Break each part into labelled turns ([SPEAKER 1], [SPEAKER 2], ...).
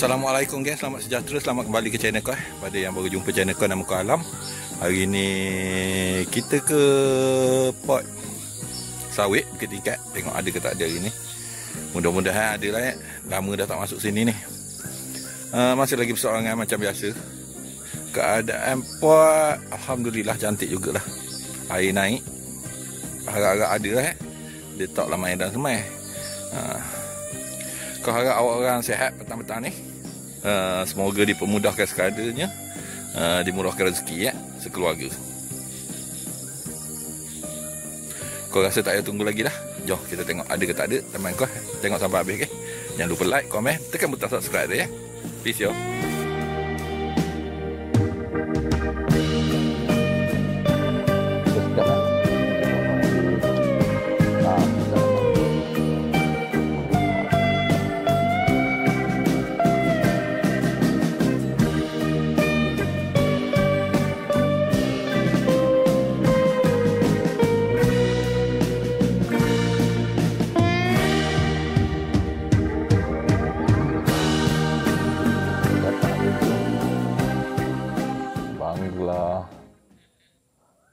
[SPEAKER 1] Assalamualaikum guys, selamat sejahtera, selamat kembali ke channel ko. Pada yang baru jumpa channel ko, nama ko Alam. Hari ni kita ke pot sawit Bukit Tingkat. Tengok ada ke tak ada hari ni. Mudah-mudahan ada lah. Lama dah tak masuk sini ni. Masih lagi persoalan macam biasa. Keadaan pot alhamdulillah cantik jugalah. Air naik, harap-harap ada lah. Dia tak lama dan semai. Kau harap awak orang sihat petang-petang ni. Semoga dipermudahkan sekadanya, dimurahkan rezeki ya, sekeluarga. Kau rasa tak payah tunggu lagi dah. Jom kita tengok ada ke tak ada. Teman kau tengok sampai habis, okay? Jangan lupa like, komen, tekan butang subscribe dia ya. Peace yo.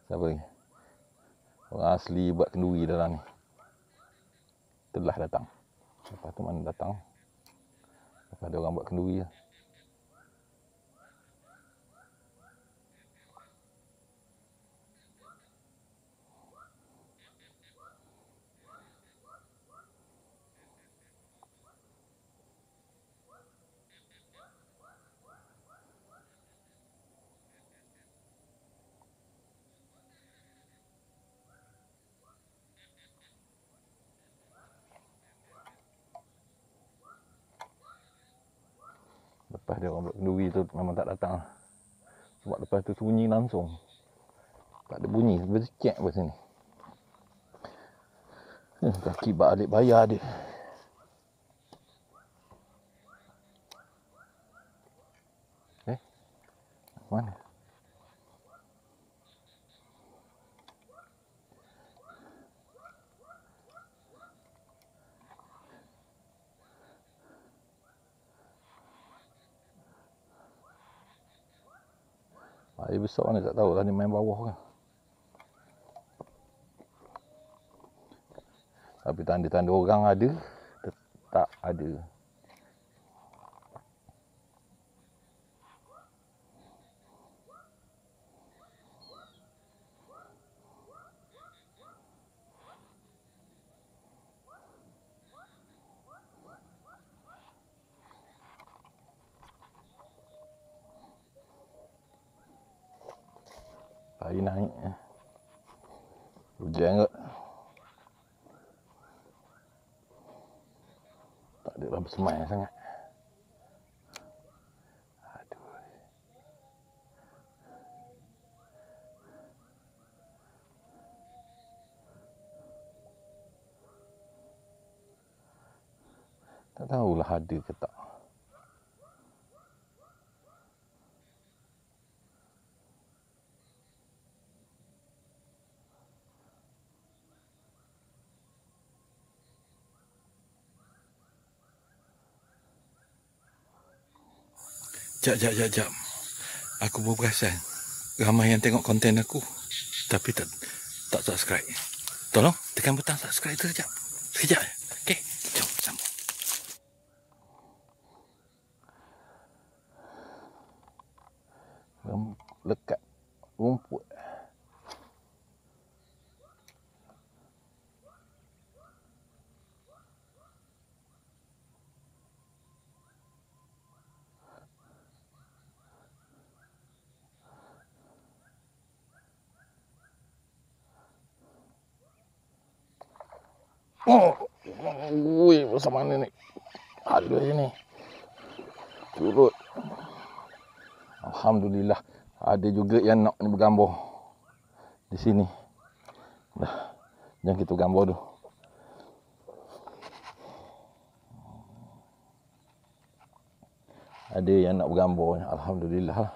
[SPEAKER 1] Siapa ni? Orang asli buat kenduri dalam ni. Telah datang. Lepas tu mana datang? Lepas ada orang buat kenduri lah. Lepas dia orang buat kenduri tu memang tak datang. Sebab lepas tu sunyi langsung. Tak ada bunyi, bercek kat sini. Kaki balik bayar dia. Mana? Air besar ni tak tahu lah ni main bawah kan. Tapi tanda-tanda orang ada, tak ada. Air naik. Hujan kot. Tak ada lah bersemai sangat. Aduh. Tak tahulah ada ke tak. Jap. Aku baru perasan ramai yang tengok konten aku tapi tak subscribe. Tolong tekan butang subscribe tu sekejap. Sekejap. Okey, jom sambung. Lekat rumput. Wih, bersama mana ni? Ada sini. Turut. Alhamdulillah. Ada juga yang nak ni bergambar. Di sini. Dah. Jom kita gambar tu. Ada yang nak bergambar. Alhamdulillah.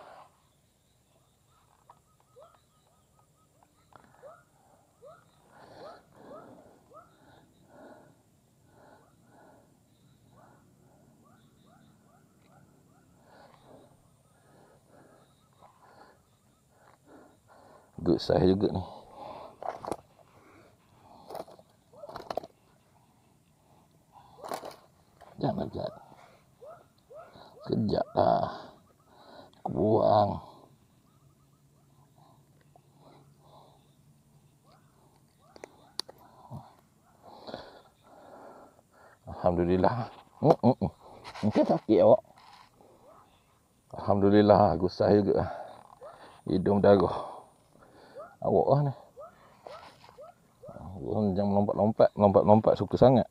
[SPEAKER 1] Good size juga ni. Jangan jat. Sekejap lah. Aku buang. Alhamdulillah. Mungkin sakit awak. Alhamdulillah, gusah juga. Hidung darah. Awak lah ni. Orang jangan lompat-lompat suka sangat.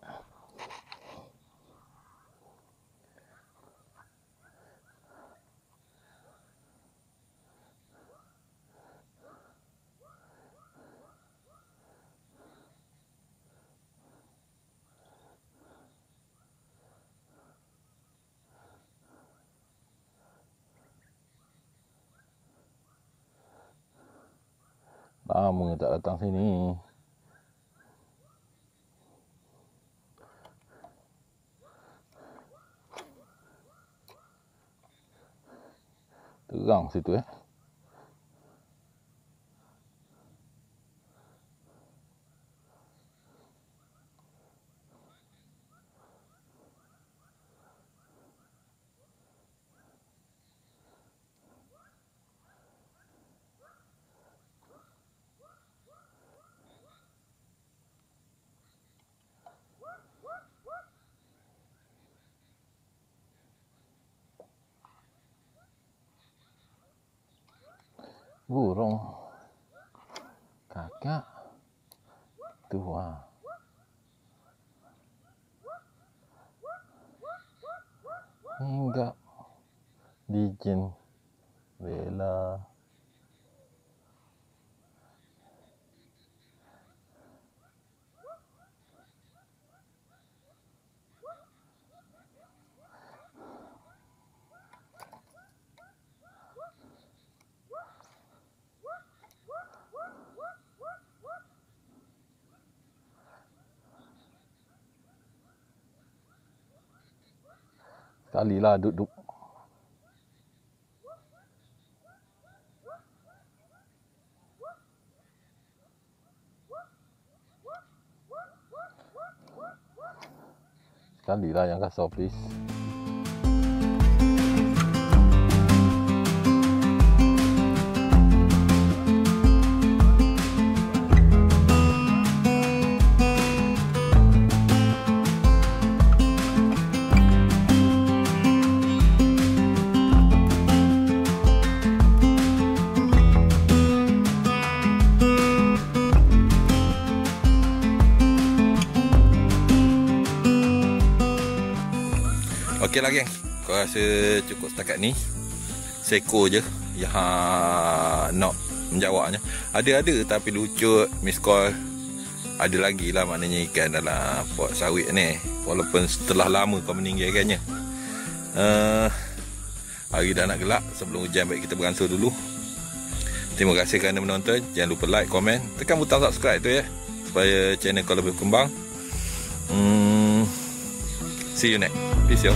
[SPEAKER 1] Lama tak datang sini. Terang situ burung kakak tua. Hinggap di jendela. Sekali lah duduk. Sekali lah yang kasar, please. Okey lah geng, kau rasa cukup setakat ni. Seko je yang nak menjawabnya. Ada tapi lucut, miss call. Ada lagi lah maknanya ikan dalam pot sawit ni. Walaupun setelah lama kau meninggalkannya. Hari dah nak gelap, sebelum hujan baik kita beransur dulu. Terima kasih kerana menonton. Jangan lupa like, komen, tekan butang subscribe tu ya, supaya channel kau lebih berkembang. See you next. Peace yo.